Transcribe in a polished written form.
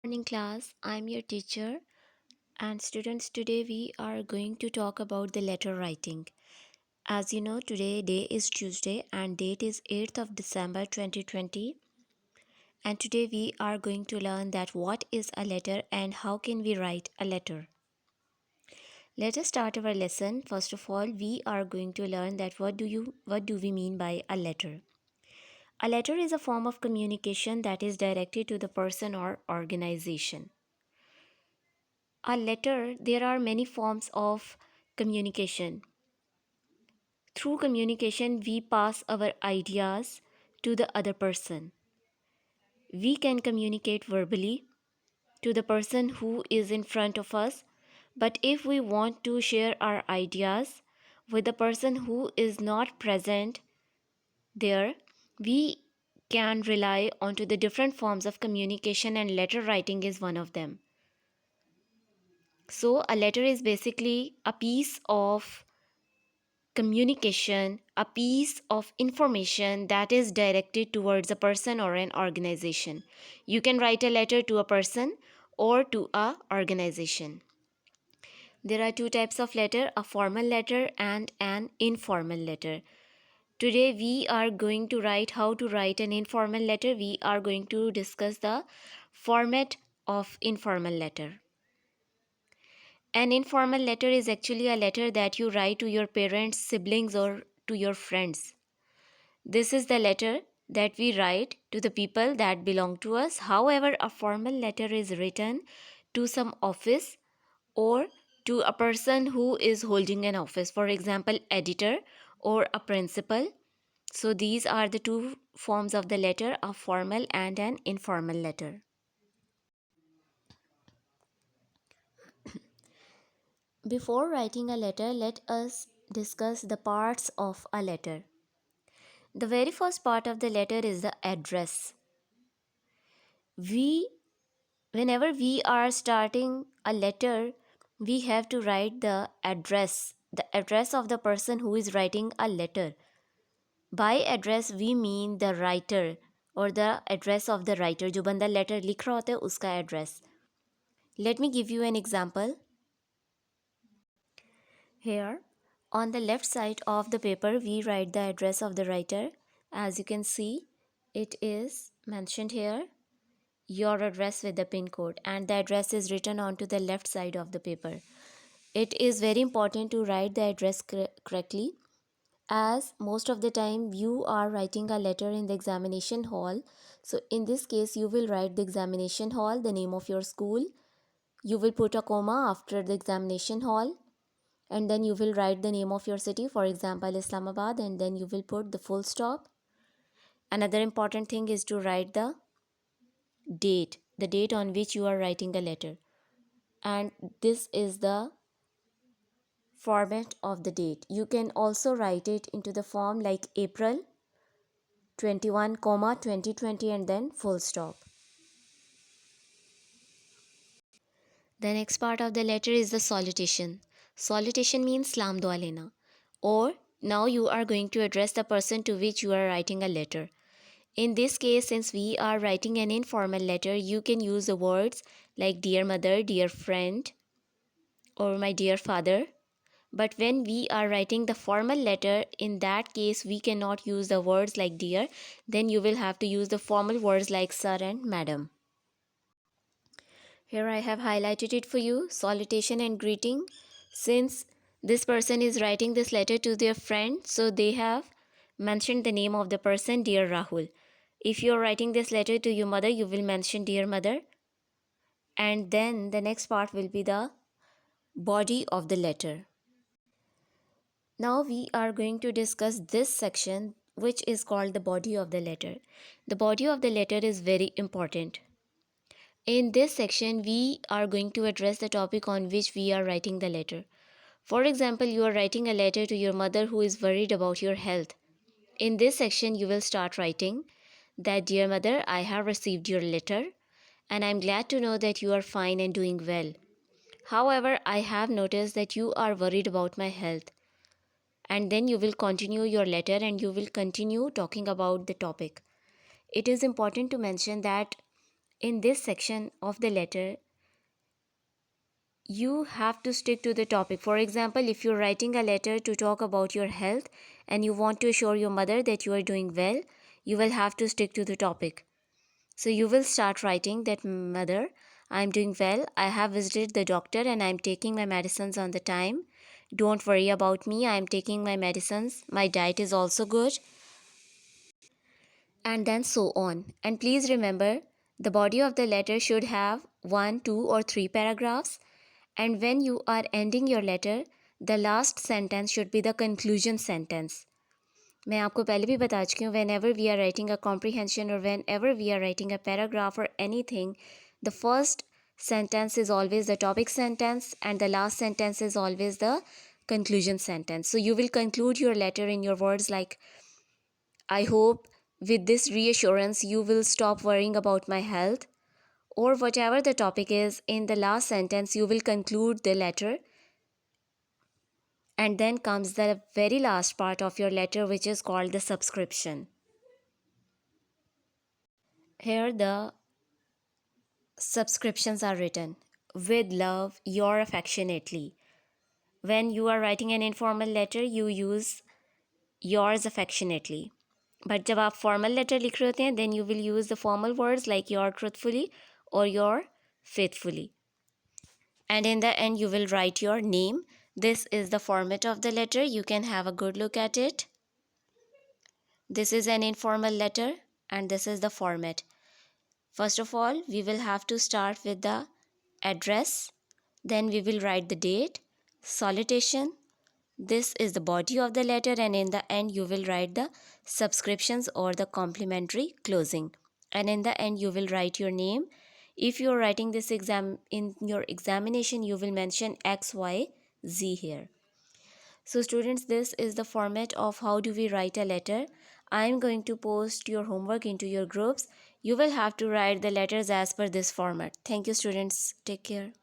Morning class, I'm your teacher and students today we are going to talk about the letter writing. As you know today day is Tuesday and date is 8th of December 2020 and today we are going to learn that what is a letter and how can we write a letter. Let us start our lesson. First of all, we are going to learn that what do we mean by a letter. A letter is a form of communication that is directed to the person or organization. A letter, there are many forms of communication. Through communication, we pass our ideas to the other person. We can communicate verbally to the person who is in front of us, but if we want to share our ideas with the person who is not present there, we can rely onto the different forms of communication and letter writing is one of them. So a letter is basically a piece of communication, a piece of information that is directed towards a person or an organization. You can write a letter to a person or to a organization. There are two types of letter, a formal letter and an informal letter. Today we are going to write how to write an informal letter. We are going to discuss the format of informal letter. An informal letter is actually a letter that you write to your parents, siblings, or to your friends. This is the letter that we write to the people that belong to us. However, a formal letter is written to some office or to a person who is holding an office, for example, editor or a principal. So, these are the two forms of the letter, a formal and an informal letter. Before writing a letter, let us discuss the parts of a letter. The very first part of the letter is the address. We Whenever we are starting a letter, we have to write the address of the person who is writing a letter. By address we mean the writer or the address of the writer. जो बंदा letter लिख रहा होता है उसका address. Let me give you an example. Here, on the left side of the paper, we write the address of the writer. As you can see, it is mentioned here, your address with the pin code, and the address is written onto the left side of the paper. It is very important to write the address correctly, as most of the time you are writing a letter in the examination hall. So in this case you will write the examination hall, the name of your school. You will put a comma after the examination hall, and then you will write the name of your city, for example Islamabad, and then you will put the full stop. Another important thing is to write the date on which you are writing a letter, and this is the format of the date. You can also write it into the form like April 21, 2020, and then full stop. The next part of the letter is the salutation. Salutation means salam dua lena, or now you are going to address the person to which you are writing a letter. In this case, since we are writing an informal letter, you can use the words like dear mother, dear friend, or my dear father. But when we are writing the formal letter, in that case, we cannot use the words like dear. Then you will have to use the formal words like sir and madam. Here I have highlighted it for you, salutation and greeting. Since this person is writing this letter to their friend, so they have mentioned the name of the person, dear Rahul. If you are writing this letter to your mother, you will mention dear mother. And then the next part will be the body of the letter. Now we are going to discuss this section which is called the body of the letter. The body of the letter is very important. In this section, we are going to address the topic on which we are writing the letter. For example, you are writing a letter to your mother who is worried about your health. In this section, you will start writing that, dear mother, I have received your letter and I am glad to know that you are fine and doing well. However, I have noticed that you are worried about my health. And then you will continue your letter and you will continue talking about the topic. It is important to mention that In this section of the letter, you have to stick to the topic. For example, if you're writing a letter to talk about your health and you want to assure your mother that you are doing well, you will have to stick to the topic. So you will start writing that, Mother, I'm doing well. I have visited the doctor and I'm taking my medicines on the time. Don't worry about me. I'm taking my medicines. My diet is also good. And then so on. And please remember, the body of the letter should have one, two, or three paragraphs. And when you are ending your letter, the last sentence should be the conclusion sentence. मैं आपको पहले भी बता चुकी हूँ, whenever we are writing a comprehension or whenever we are writing a paragraph or anything, the first sentence is always the topic sentence and the last sentence is always the conclusion sentence. So you will conclude your letter in your words like, I hope with this reassurance you will stop worrying about my health, or whatever the topic is. In the last sentence, you will conclude the letter, and then comes the very last part of your letter, which is called the subscription. Here, the subscriptions are written: with love, your affectionately. When you are writing an informal letter, you use yours affectionately. But जब आप formal letter लिख रहे होते हैं, then you will use the formal words like your truthfully or your faithfully. And in the end, you will write your name. This is the format of the letter. You can have a good look at it. This is an informal letter and this is the format. First of all, we will have to start with the address. Then we will write the date, salutation. This is the body of the letter, and in the end you will write the subscriptions or the complimentary closing. And in the end you will write your name. If you are writing this exam in your examination, you will mention XYZ here. So students, this is the format of how do we write a letter. I am going to post your homework into your groups. You will have to write the letters as per this format. Thank you students. Take care.